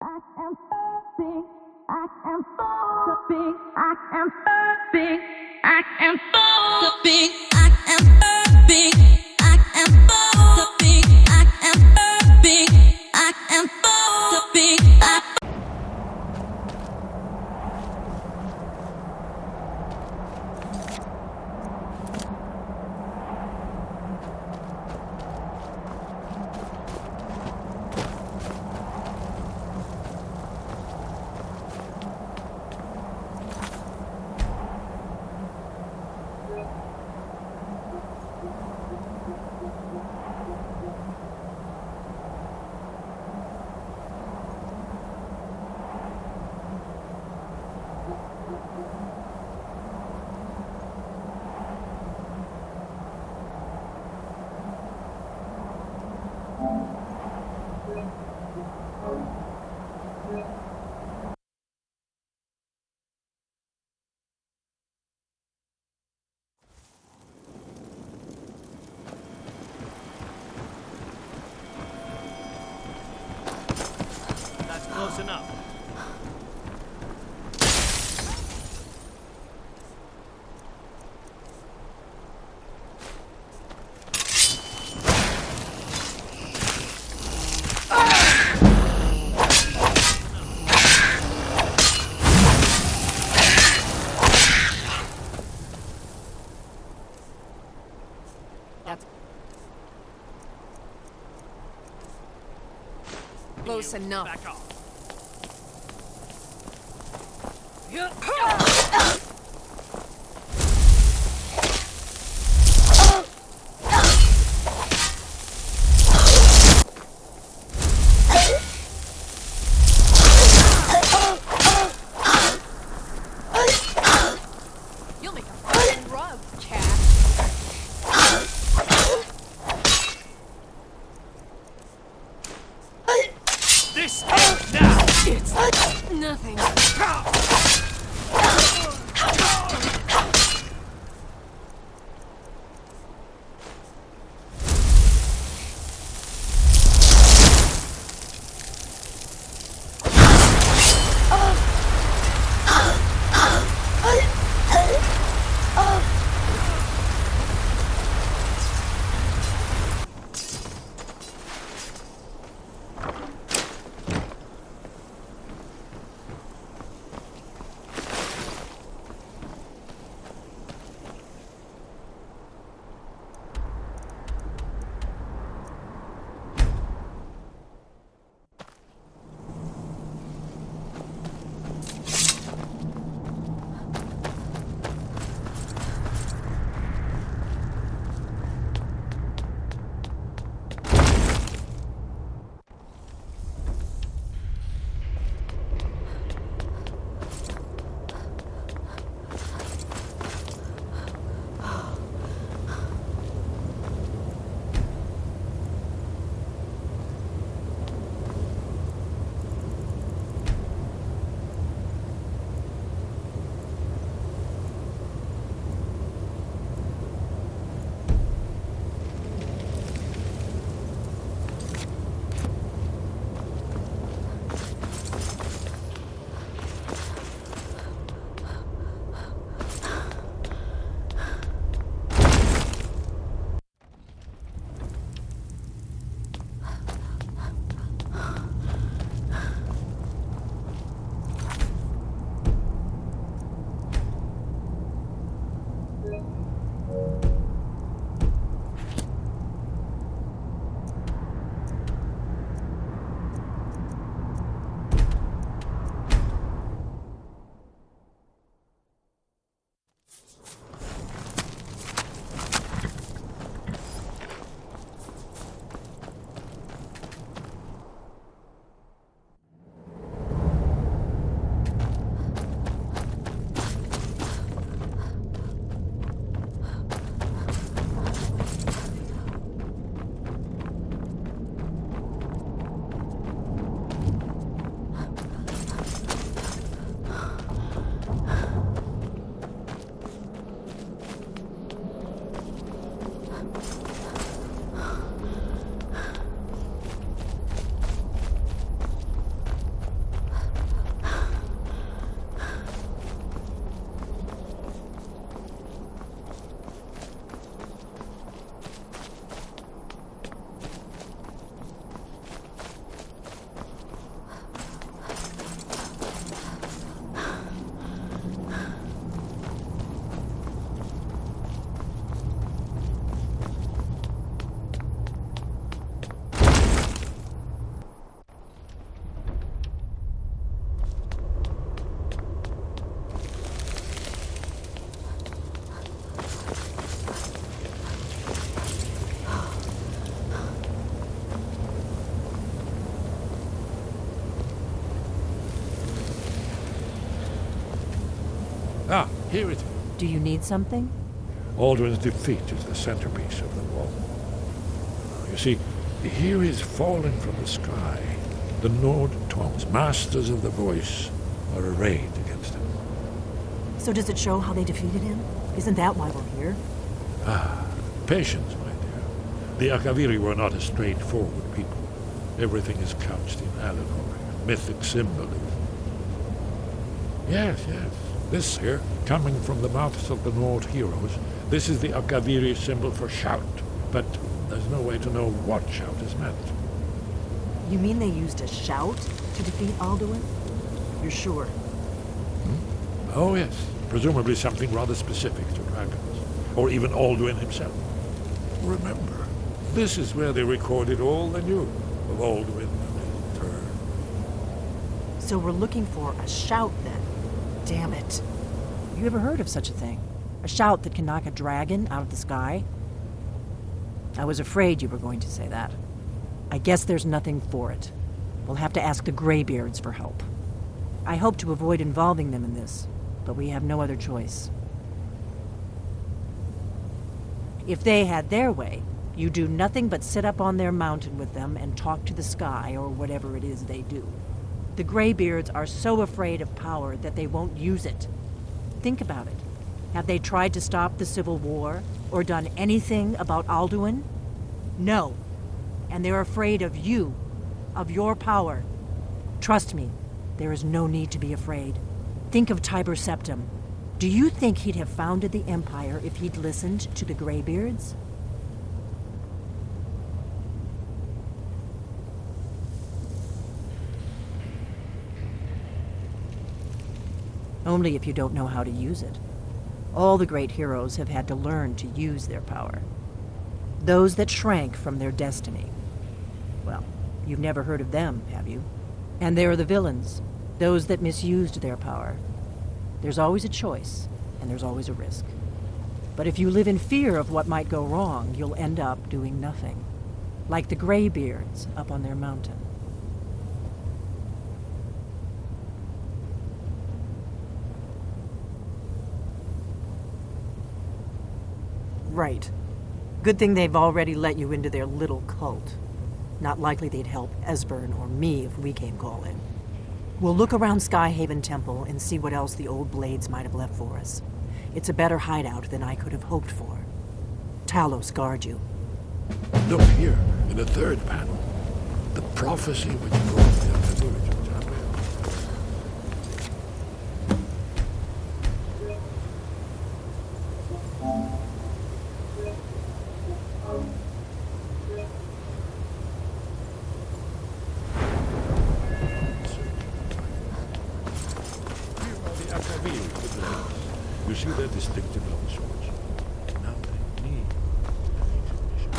I am big. I am so big. I am big. I am so big. I am big. I am so big. I am big. I am so big. That's close enough. That's close enough. Back off. You'll make a fucking rug, cat. This ends now. It's nothing. Ah, here it is. Do you need something? Alduin's defeat is the centerpiece of the wall. You see, here is fallen from the sky. The Nord Tongs, masters of the voice, are arrayed against him. So does it show how they defeated him? Isn't that why we're here? Ah, patience, my dear. The Akaviri were not a straightforward people. Everything is couched in allegory and mythic symbolism. Yes. This here, coming from the mouths of the Nord heroes, this is the Akaviri symbol for shout. But there's no way to know what shout is meant. You mean they used a shout to defeat Alduin? You're sure? Oh, yes. Presumably something rather specific to dragons. Or even Alduin himself. Remember, this is where they recorded all they knew of Alduin and his turn. So we're looking for a shout then? Damn it. You ever heard of such a thing? A shout that can knock a dragon out of the sky? I was afraid you were going to say that. I guess there's nothing for it. We'll have to ask the Greybeards for help. I hope to avoid involving them in this, but we have no other choice. If they had their way, you do nothing but sit up on their mountain with them and talk to the sky or whatever it is they do. The Greybeards are so afraid of power that they won't use it. Think about it. Have they tried to stop the Civil War or done anything about Alduin? No. And they're afraid of you, of your power. Trust me, there is no need to be afraid. Think of Tiber Septim. Do you think he'd have founded the Empire if he'd listened to the Greybeards? Only if you don't know how to use it. All the great heroes have had to learn to use their power. Those that shrank from their destiny. Well, you've never heard of them, have you? And there are the villains, those that misused their power. There's always a choice, and there's always a risk. But if you live in fear of what might go wrong, you'll end up doing nothing. Like the Greybeards up on their mountain. Right. Good thing they've already let you into their little cult. Not likely they'd help Esbern or me if we came calling. We'll look around Skyhaven Temple and see what else the old blades might have left for us. It's a better hideout than I could have hoped for. Talos guard you. Look here, in the third panel. The prophecy which brought the Akaviri to Taber. You see their distinctive long swords. Now they need an ancient mission.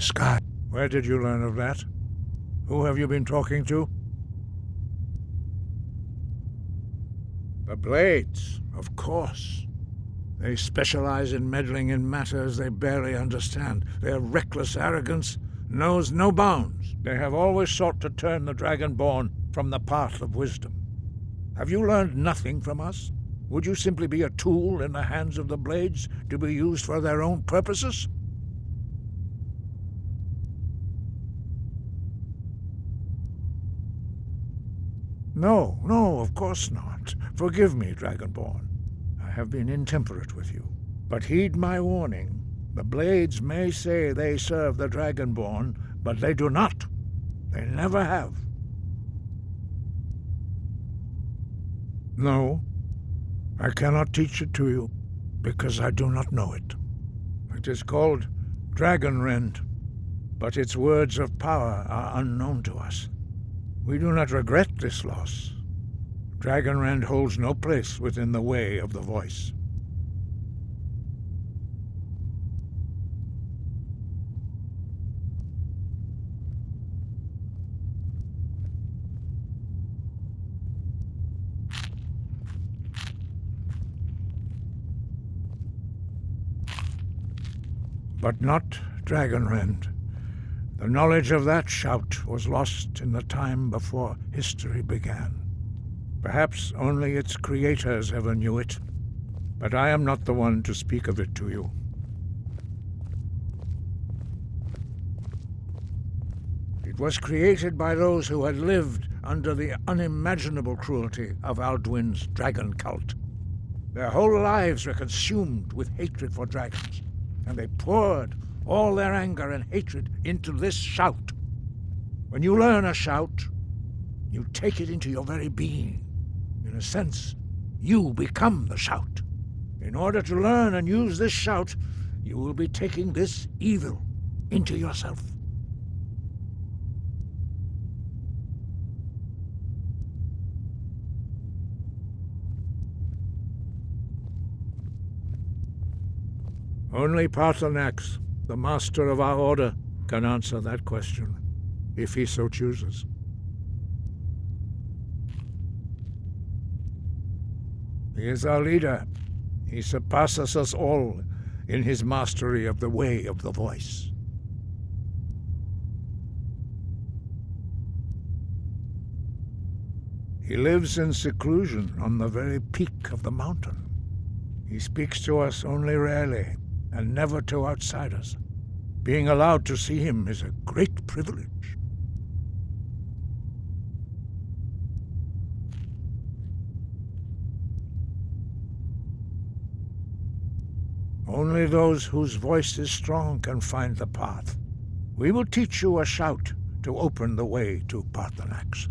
Sky, where did you learn of that? Who have you been talking to? The Blades, of course. They specialize in meddling in matters they barely understand. Their reckless arrogance knows no bounds. They have always sought to turn the Dragonborn from the path of wisdom. Have you learned nothing from us? Would you simply be a tool in the hands of the Blades to be used for their own purposes? No, of course not. Forgive me, Dragonborn. I have been intemperate with you. But heed my warning. The blades may say they serve the Dragonborn, but they do not. They never have. No, I cannot teach it to you, because I do not know it. It is called Dragon Rend, but its words of power are unknown to us. We do not regret this loss. Dragon Rend holds no place within the way of the voice. But not Dragonrend. The knowledge of that shout was lost in the time before history began. Perhaps only its creators ever knew it, but I am not the one to speak of it to you. It was created by those who had lived under the unimaginable cruelty of Alduin's dragon cult. Their whole lives were consumed with hatred for dragons, and they poured all their anger and hatred into this shout. When you learn a shout, you take it into your very being. In a sense, you become the shout. In order to learn and use this shout, you will be taking this evil into yourself. Only Paarthurnax, the master of our order, can answer that question, if he so chooses. He is our leader. He surpasses us all in his mastery of the way of the voice. He lives in seclusion on the very peak of the mountain. He speaks to us only rarely, and never to outsiders. Being allowed to see him is a great privilege. Only those whose voice is strong can find the path. We will teach you a shout to open the way to Paarthurnax.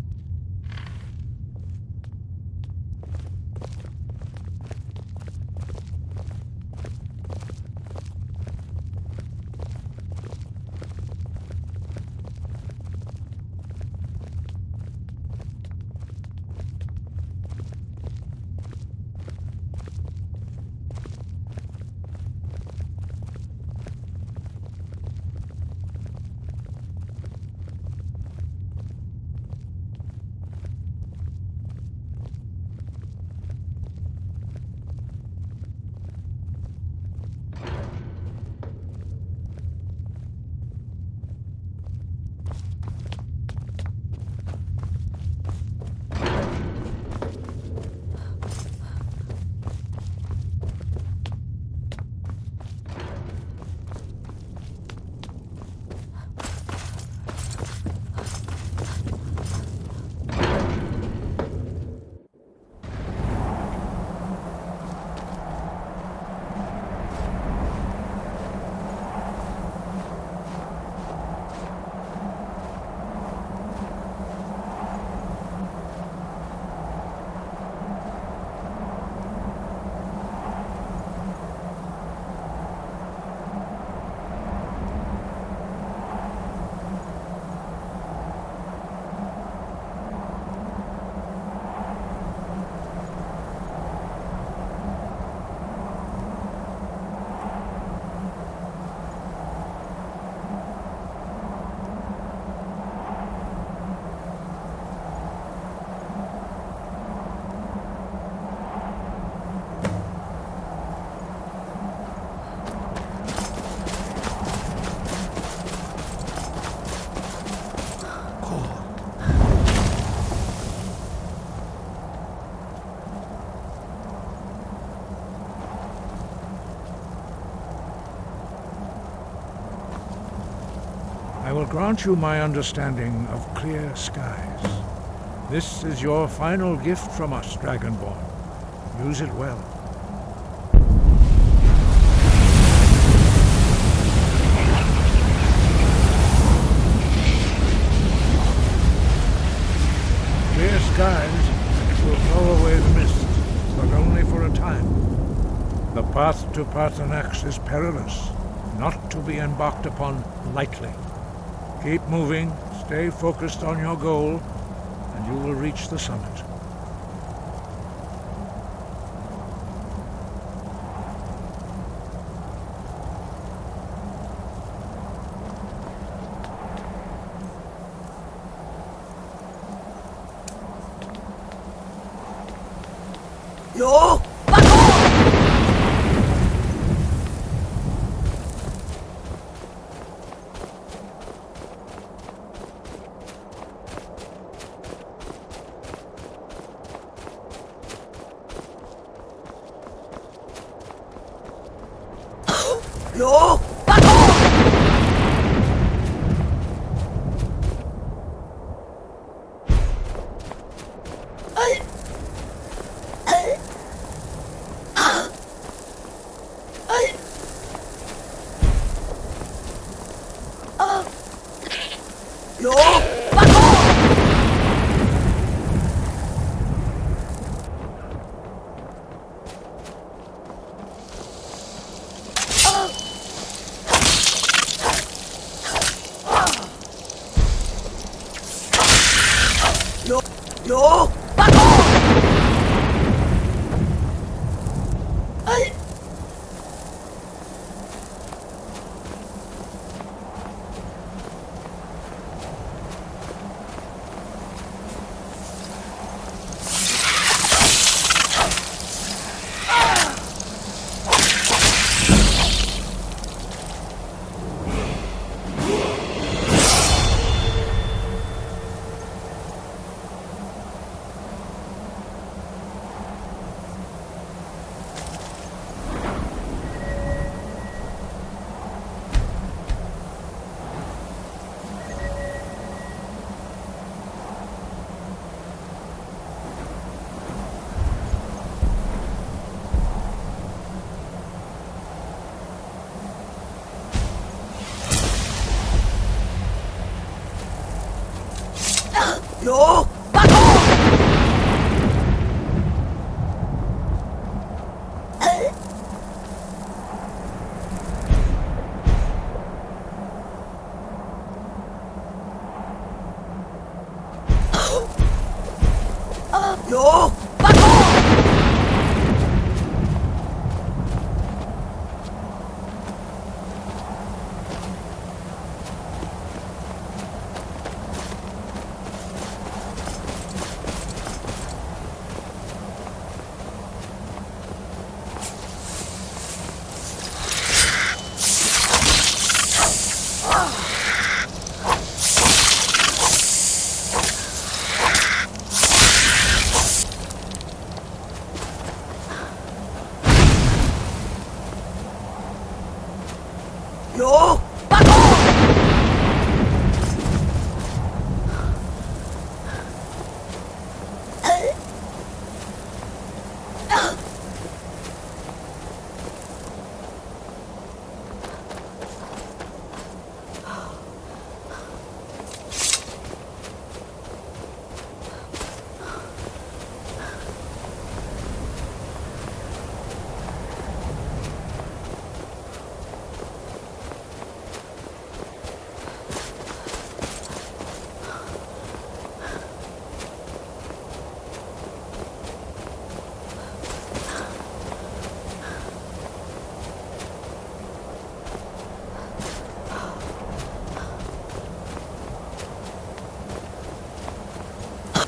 I will grant you my understanding of clear skies. This is your final gift from us, Dragonborn. Use it well. to Parthenax is perilous, not to be embarked upon lightly. Keep moving, stay focused on your goal, and you will reach the summit. Yo! Yo! Yo! Back off! Yo! Back off! Yo! Back off! Yo! Back off!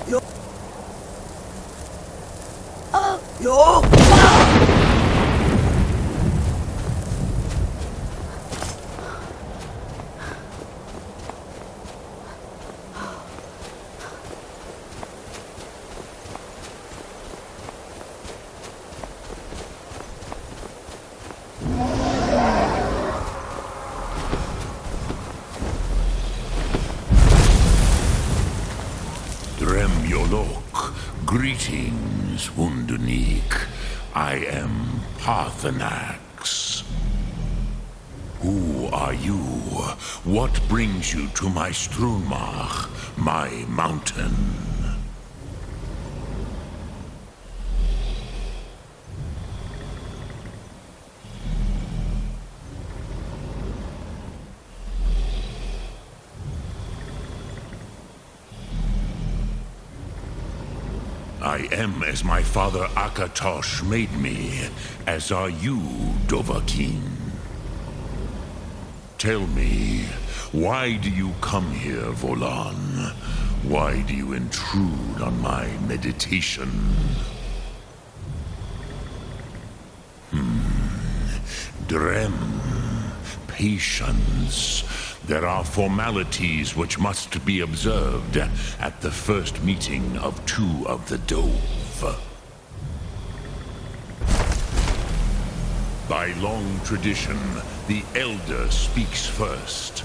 Yo! Yo! Greetings, Wunderneek. I am Parthenax. Who are you? What brings you to my Strunmach, my mountain? I am as my father Akatosh made me, as are you, Dovahkiin. Tell me, why do you come here, Volan? Why do you intrude on my meditation? Drem, patience. There are formalities which must be observed at the first meeting of two of the Dove. By long tradition, the Elder speaks first.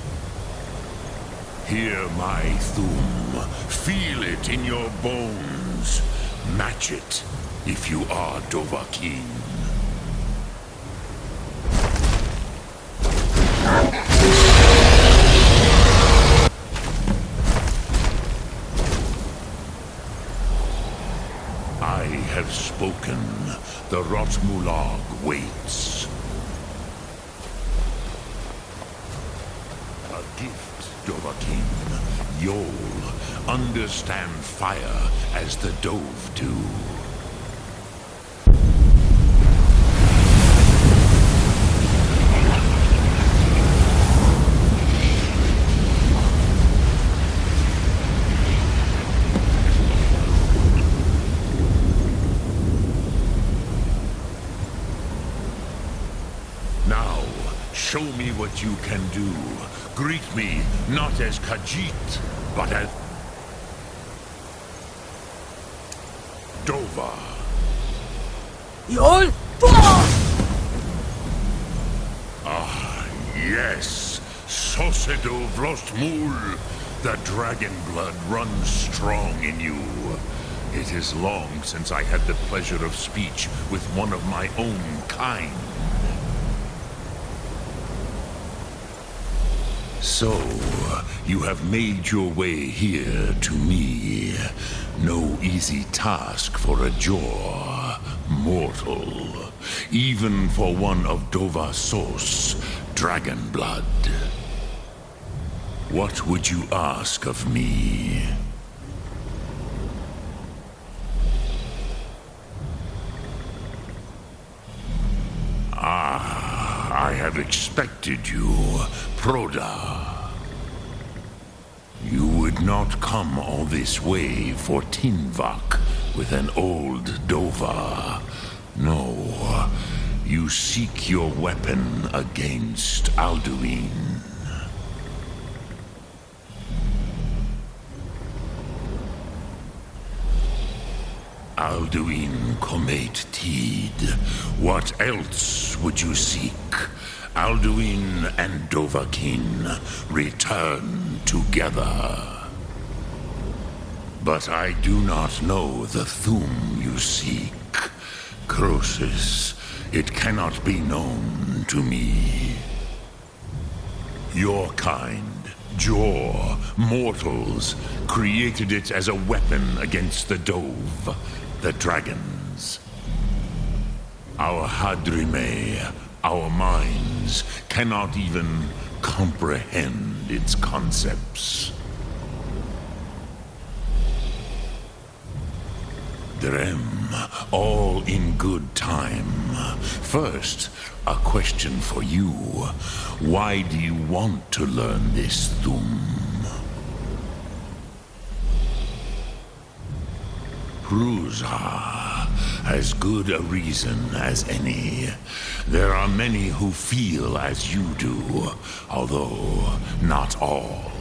Hear my Thum. Feel it in your bones. Match it if you are Dovahkiin. I have spoken. The Rotmulag waits. A gift, Dovahkiin. You'll understand fire as the Dove do. Now, show me what you can do. Greet me not as Khajiit, but as Dova. You'll Yes, Sosedo Vrostmul. The dragon blood runs strong in you. It is long since I had the pleasure of speech with one of my own kind. So, you have made your way here to me. No easy task for a Jor mortal, even for one of Dova Sos, dragon blood. What would you ask of me? I have expected you, Proda. You would not come all this way for Tinvak with an old Dova. No, you seek your weapon against Alduin. Alduin Comet Teed. What else would you seek? Alduin and Dovahkiin return together. But I do not know the Thum you seek. Croesus, it cannot be known to me. Your kind, Jor, mortals, created it as a weapon against the Dove, the dragons. Our Hadrime, our minds, cannot even comprehend its concepts. Drem, all in good time. First, a question for you. Why do you want to learn this Thum? Prusa, as good a reason as any. There are many who feel as you do, although not all.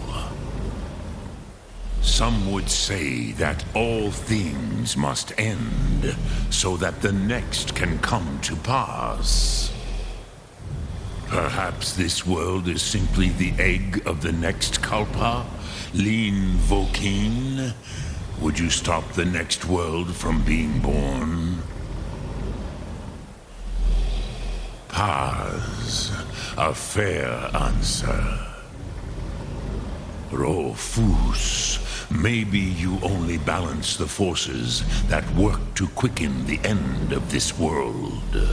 Some would say that all things must end, so that the next can come to pass. Perhaps this world is simply the egg of the next Kalpa, Lean Vokeen. Would you stop the next world from being born? Paz, a fair answer. Rofus, maybe you only balance the forces that work to quicken the end of this world.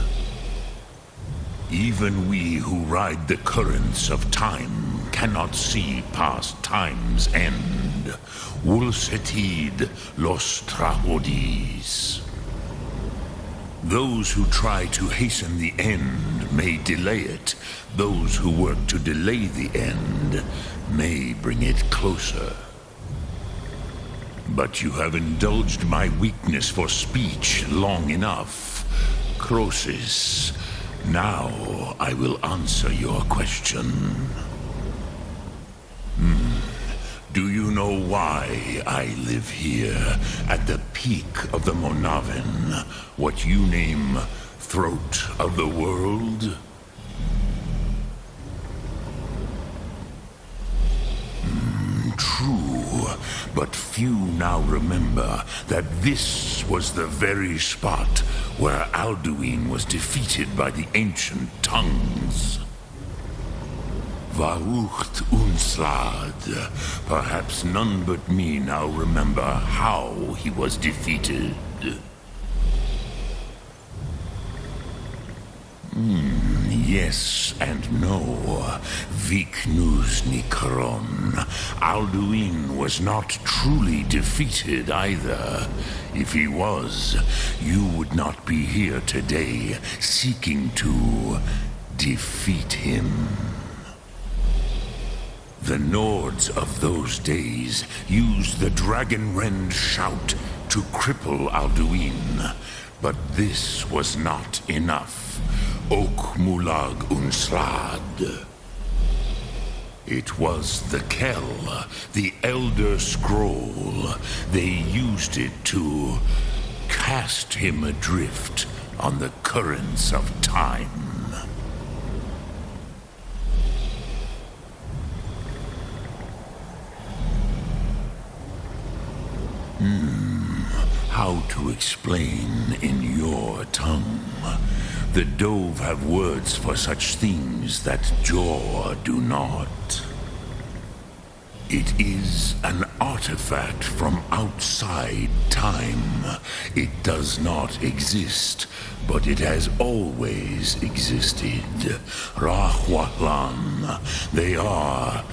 Even we who ride the currents of time cannot see past time's end. Wulsetid los trahodis. Those who try to hasten the end may delay it. Those who work to delay the end may bring it closer. But you have indulged my weakness for speech long enough, Croesus. Now I will answer your question. Do you know why I live here, at the peak of the Monavin, what you name throat of the world? True, but few now remember that this was the very spot where Alduin was defeated by the ancient tongues. Varucht Unslad. Perhaps none but me now remember how he was defeated. Yes and no. Viknus Nikaron. Alduin was not truly defeated either. If he was, you would not be here today seeking to defeat him. The Nords of those days used the Dragonrend shout to cripple Alduin, but this was not enough. Ok Mulag Unslad. It was the Kell, the Elder Scroll. They used it to cast him adrift on the currents of time. How to explain in your tongue? The Dove have words for such things that Jor do not. It is an artifact from outside time. It does not exist, but it has always existed. Rahwalan. They are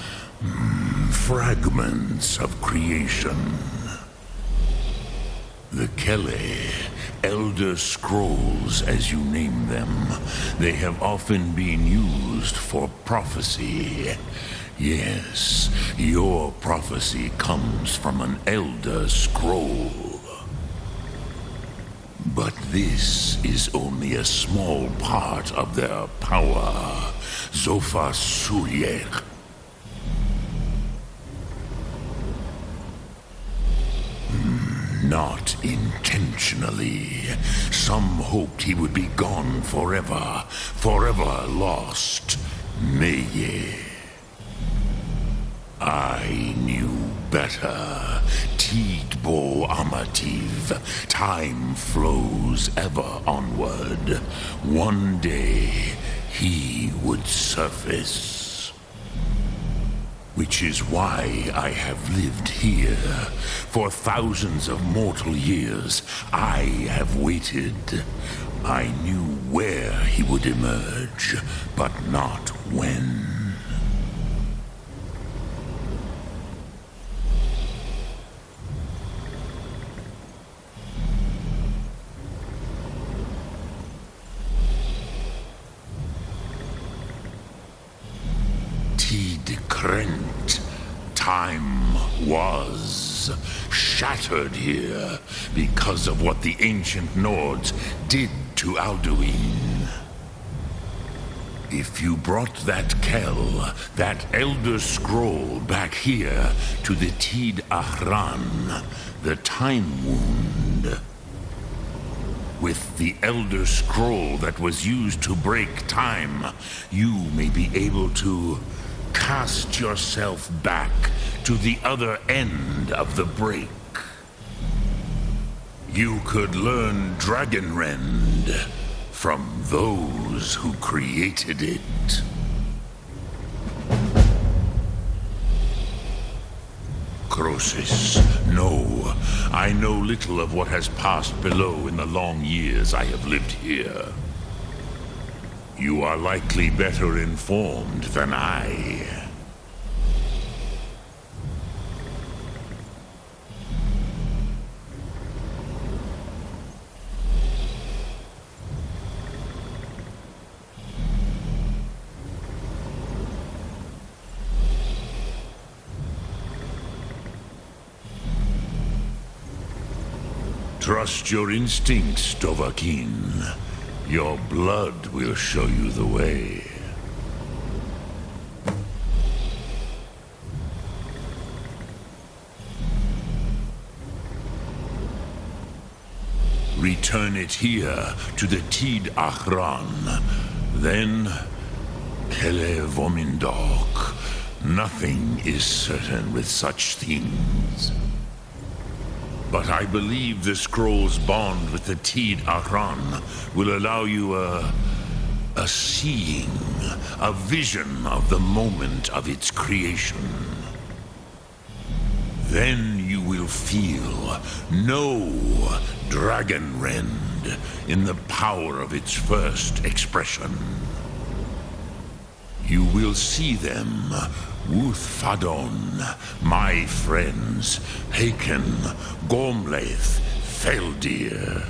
fragments of creation. The Kele, Elder Scrolls as you name them, they have often been used for prophecy. Yes, your prophecy comes from an Elder Scroll. But this is only a small part of their power. Zofa Suryek. Not intentionally. Some hoped he would be gone forever, forever lost. Meye. I knew better. Tidbo Amativ. Time flows ever onward. One day, he would surface. Which is why I have lived here. For thousands of mortal years, I have waited. I knew where he would emerge, but not when. Krent. Time was shattered here because of what the ancient Nords did to Alduin. If you brought that Kell, that Elder Scroll back here to the Tid Ahran, the Time Wound, with the Elder Scroll that was used to break time, you may be able to cast yourself back to the other end of the break. You could learn Dragonrend from those who created it. Croesus, no. I know little of what has passed below in the long years I have lived here. You are likely better informed than I. Trust your instincts, Dovahkiin. Your blood will show you the way. Return it here to the Tid Achran. Then, Kele Vomindok. Nothing is certain with such things. But I believe the scroll's bond with the Tid Achran will allow you a seeing, a vision of the moment of its creation. Then you will feel no dragon rend in the power of its first expression. You will see them, Wuthfadon, my friends, Haken, Gormlaith, Feldir.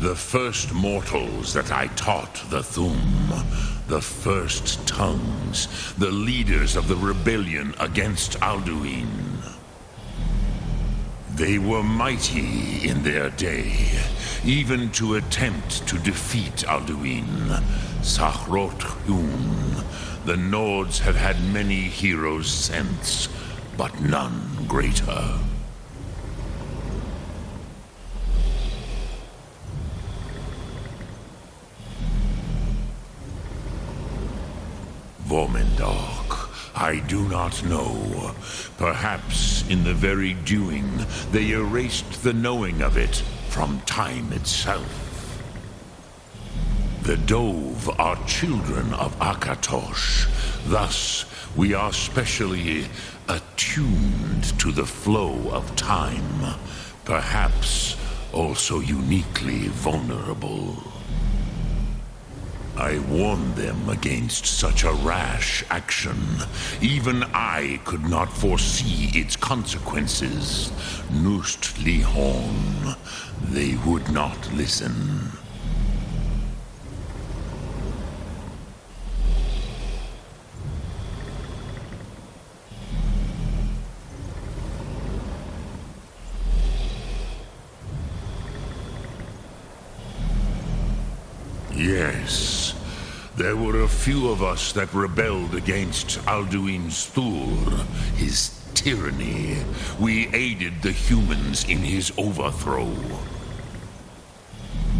The first mortals that I taught the Thum, the first tongues, the leaders of the rebellion against Alduin. They were mighty in their day, even to attempt to defeat Alduin. Sakhrot Hun. The Nords have had many heroes since, but none greater. Vomindok, I do not know. Perhaps in the very doing, they erased the knowing of it from time itself. The Dove are children of Akatosh. Thus, we are specially attuned to the flow of time. Perhaps also uniquely vulnerable. I warned them against such a rash action. Even I could not foresee its consequences. Nust Lihon. They would not listen. Yes, there were a few of us that rebelled against Alduin's Thur, his tyranny. We aided the humans in his overthrow.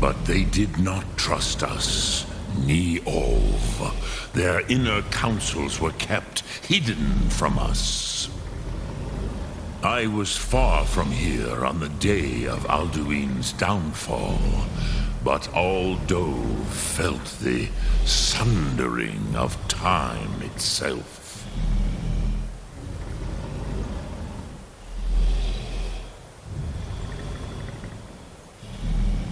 But they did not trust us. Ni Ov. Their inner counsels were kept hidden from us. I was far from here on the day of Alduin's downfall. But all Dove felt the sundering of time itself.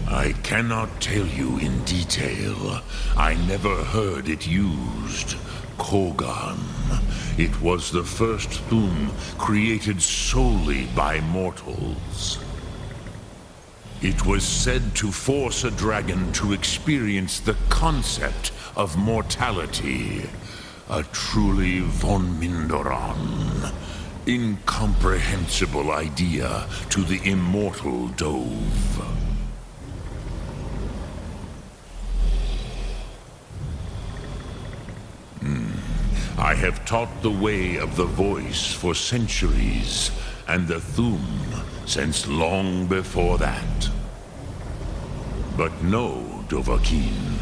I cannot tell you in detail. I never heard it used. Kogan. It was the first Thum created solely by mortals. It was said to force a dragon to experience the concept of mortality. A truly von Mindoran. Incomprehensible idea to the immortal Dove. I have taught the way of the voice for centuries, and the Thum since long before that. But no, Dovahkiin.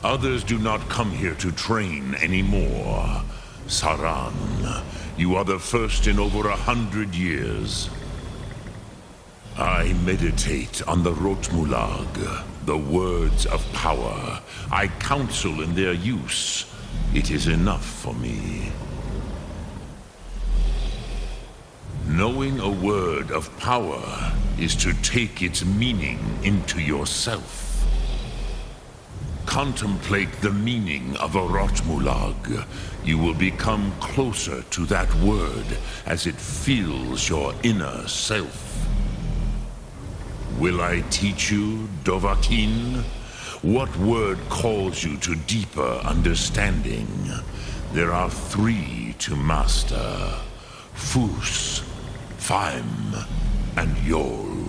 Others do not come here to train anymore. Saran, you are the first in over 100 years. I meditate on the Rotmulag, the words of power. I counsel in their use. It is enough for me. Knowing a word of power is to take its meaning into yourself. Contemplate the meaning of a Rotmulag. You will become closer to that word as it fills your inner self. Will I teach you, Dovahkiin? What word calls you to deeper understanding? There are 3 to master: Fus, Faim, and Yol.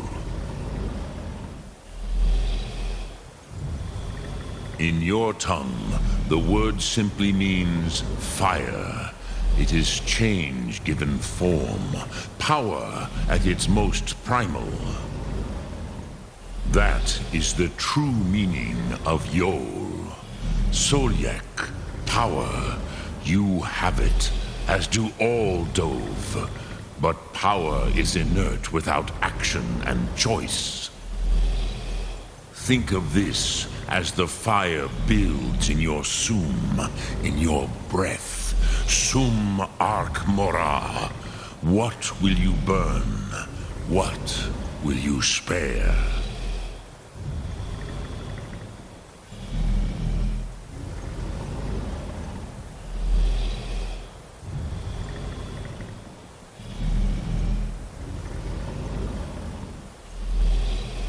In your tongue, the word simply means fire. It is change given form, power at its most primal. That is the true meaning of Yol. Solyek, power. You have it, as do all Dove. But power is inert without action and choice. Think of this as the fire builds in your sum, in your breath. Sum Ark Mora. What will you burn? What will you spare?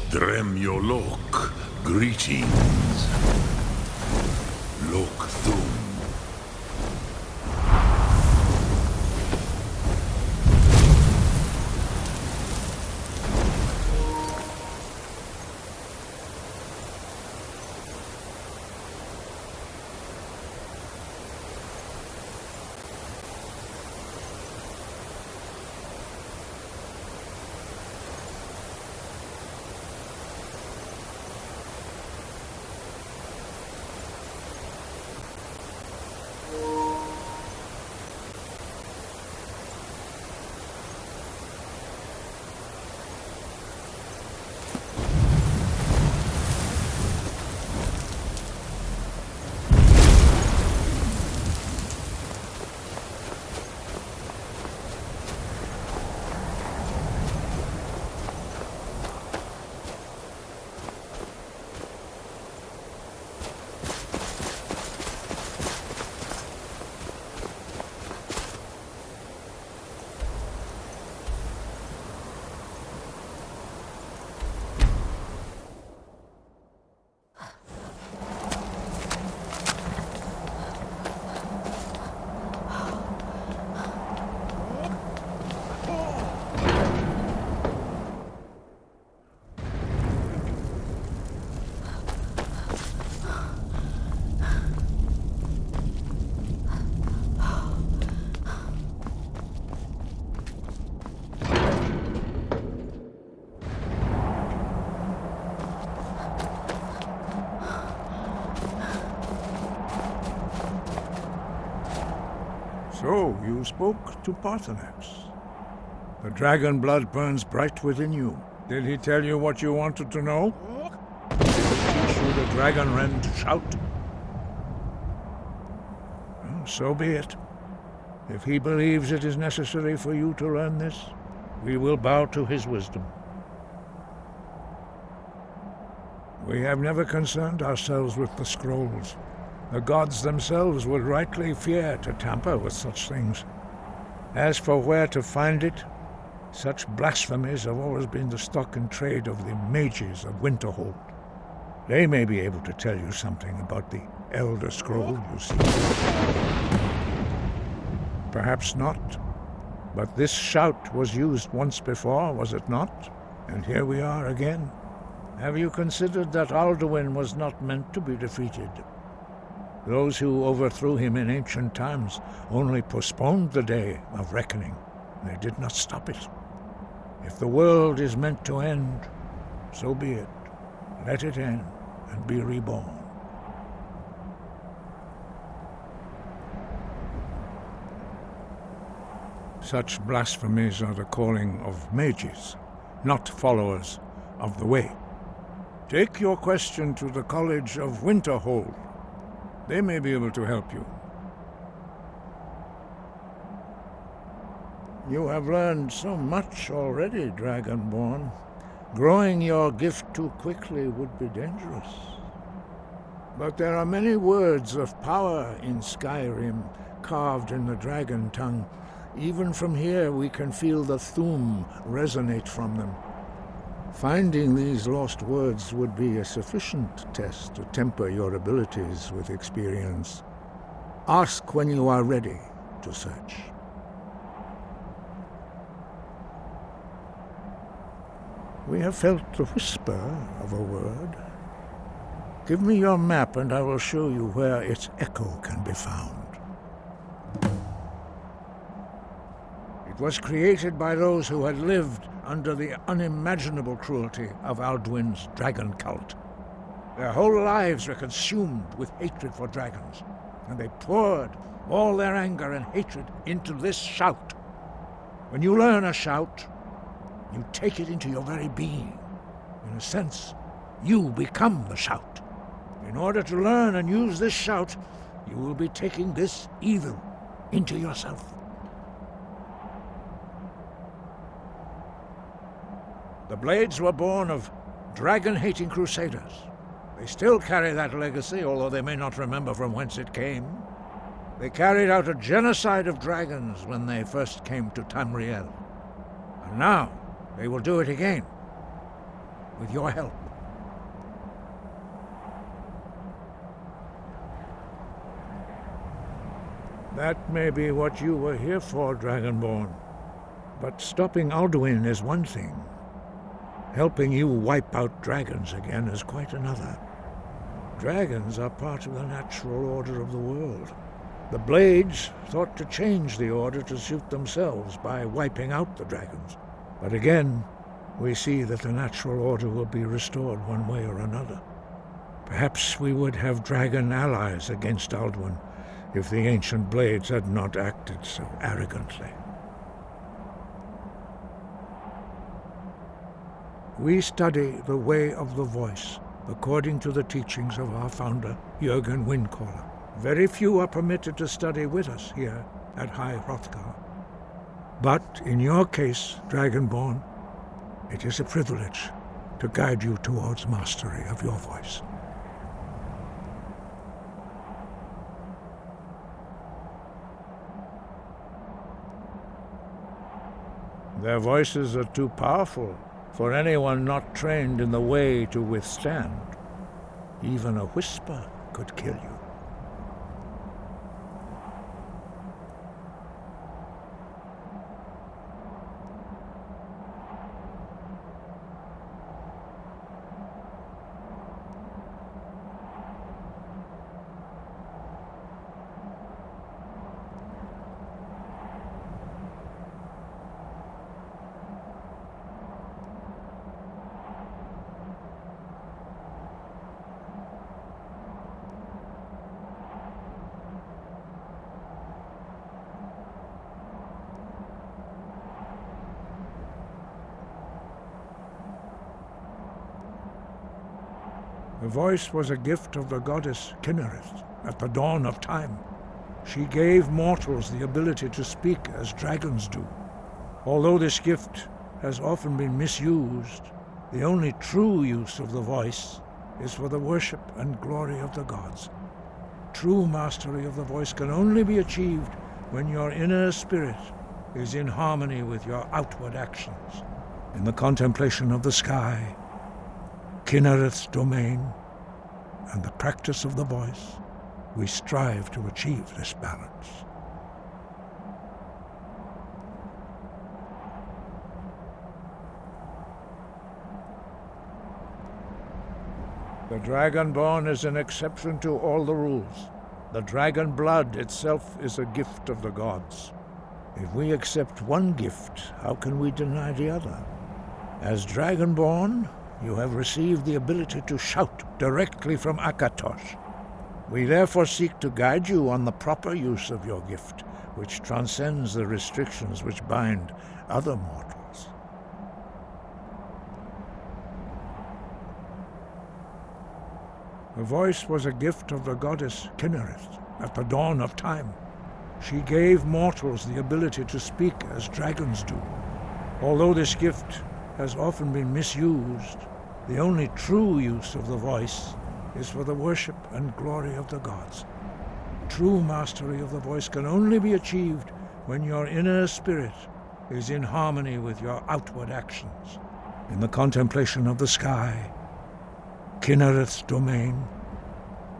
Dremyolok, greetings. Lok Thum. So, you spoke to Paarthurnax. The dragon blood burns bright within you. Did he tell you what you wanted to know? Did he teach you the dragon wren to shout? Well, so be it. If he believes it is necessary for you to learn this, we will bow to his wisdom. We have never concerned ourselves with the scrolls. The gods themselves would rightly fear to tamper with such things. As for where to find it, such blasphemies have always been the stock and trade of the mages of Winterhold. They may be able to tell you something about the Elder Scroll you see. Perhaps not, but this shout was used once before, was it not? And here we are again. Have you considered that Alduin was not meant to be defeated? Those who overthrew him in ancient times only postponed the day of reckoning. They did not stop it. If the world is meant to end, so be it. Let it end and be reborn. Such blasphemies are the calling of mages, not followers of the way. Take your question to the College of Winterhold. They may be able to help you. You have learned so much already, Dragonborn. Growing your gift too quickly would be dangerous. But there are many words of power in Skyrim, carved in the dragon tongue. Even from here we can feel the Thu'um resonate from them. Finding these lost words would be a sufficient test to temper your abilities with experience. Ask when you are ready to search. We have felt the whisper of a word. Give me your map and I will show you where its echo can be found. It was created by those who had lived under the unimaginable cruelty of Alduin's dragon cult. Their whole lives were consumed with hatred for dragons, and they poured all their anger and hatred into this shout. When you learn a shout, you take it into your very being. In a sense, you become the shout. In order to learn and use this shout, you will be taking this evil into yourself. The Blades were born of dragon-hating crusaders. They still carry that legacy, although they may not remember from whence it came. They carried out a genocide of dragons when they first came to Tamriel. And now they will do it again, with your help. That may be what you were here for, Dragonborn. But stopping Alduin is one thing. Helping you wipe out dragons again is quite another. Dragons are part of the natural order of the world. The Blades thought to change the order to suit themselves by wiping out the dragons. But again, we see that the natural order will be restored one way or another. Perhaps we would have dragon allies against Alduin if the ancient Blades had not acted so arrogantly. We study the way of the voice, according to the teachings of our founder, Jürgen Windcaller. Very few are permitted to study with us here at High Hrothgar. But in your case, Dragonborn, it is a privilege to guide you towards mastery of your voice. Their voices are too powerful for anyone not trained in the way to withstand. Even a whisper could kill you. The voice was a gift of the goddess Kinnereth at the dawn of time. She gave mortals the ability to speak as dragons do. Although this gift has often been misused, the only true use of the voice is for the worship and glory of the gods. True mastery of the voice can only be achieved when your inner spirit is in harmony with your outward actions. In the contemplation of the sky, Kinnereth's domain, and the practice of the voice, we strive to achieve this balance. The Dragonborn is an exception to all the rules. The dragon blood itself is a gift of the gods. If we accept one gift, how can we deny the other? As Dragonborn, you have received the ability to shout directly from Akatosh. We therefore seek to guide you on the proper use of your gift, which transcends the restrictions which bind other mortals. The voice was a gift of the goddess Kinnereth at the dawn of time. She gave mortals the ability to speak as dragons do. Although this gift has often been misused, the only true use of the voice is for the worship and glory of the gods. True mastery of the voice can only be achieved when your inner spirit is in harmony with your outward actions. In the contemplation of the sky, Kinnereth's domain,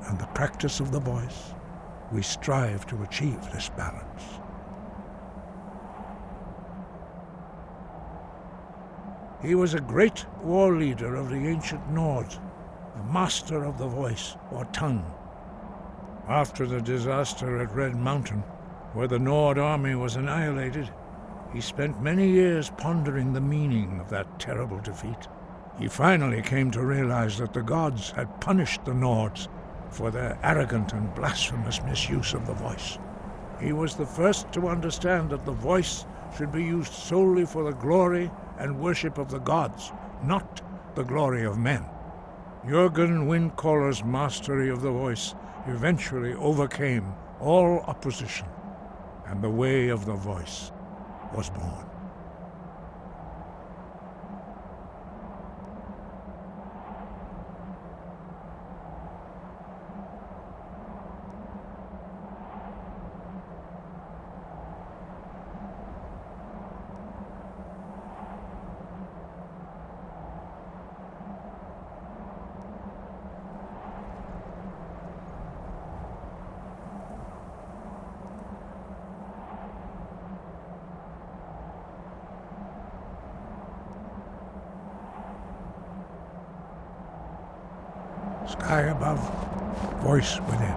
and the practice of the voice, we strive to achieve this balance. He was a great war leader of the ancient Nords, a master of the voice, or tongue. After the disaster at Red Mountain, where the Nord army was annihilated, he spent many years pondering the meaning of that terrible defeat. He finally came to realize that the gods had punished the Nords for their arrogant and blasphemous misuse of the voice. He was the first to understand that the voice should be used solely for the glory and worship of the gods, not the glory of men. Jürgen Windcaller's mastery of the voice eventually overcame all opposition, and the way of the voice was born. Sky above, voice within.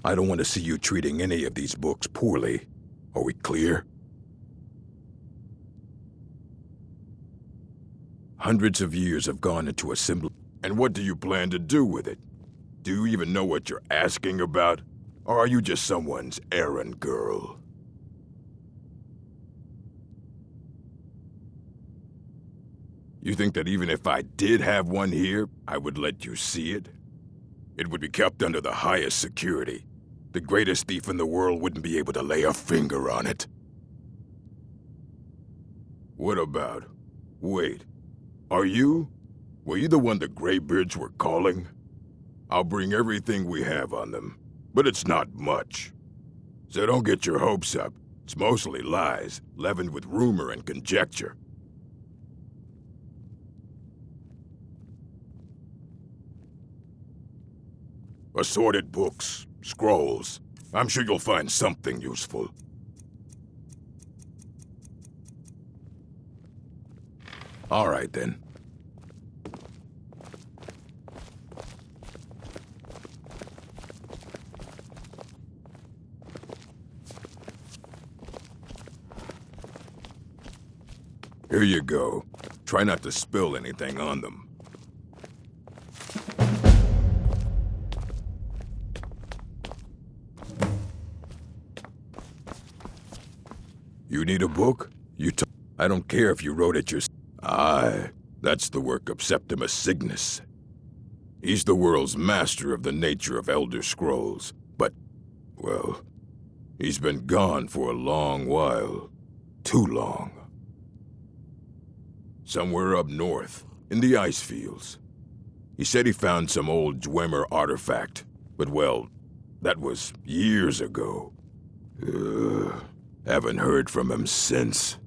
I don't want to see you treating any of these books poorly. Are we clear? Hundreds of years have gone into assembly. And what do you plan to do with it? Do you even know what you're asking about? Or are you just someone's errand girl? You think that even if I did have one here, I would let you see it? It would be kept under the highest security. The greatest thief in the world wouldn't be able to lay a finger on it. What about? Wait. Were you the one the Greybeards were calling? I'll bring everything we have on them, but it's not much. So don't get your hopes up. It's mostly lies, leavened with rumor and conjecture. Assorted books, scrolls. I'm sure you'll find something useful. All right, then. Here you go. Try not to spill anything on them. You need a book? I don't care if you wrote it yourself. Aye, that's the work of Septimus Cygnus. He's the world's master of the nature of Elder Scrolls, but, well, He's been gone for a long while. Too long. Somewhere up north, in the ice fields. He said he found some old Dwemer artifact, but well, that was years ago. Haven't heard from him since.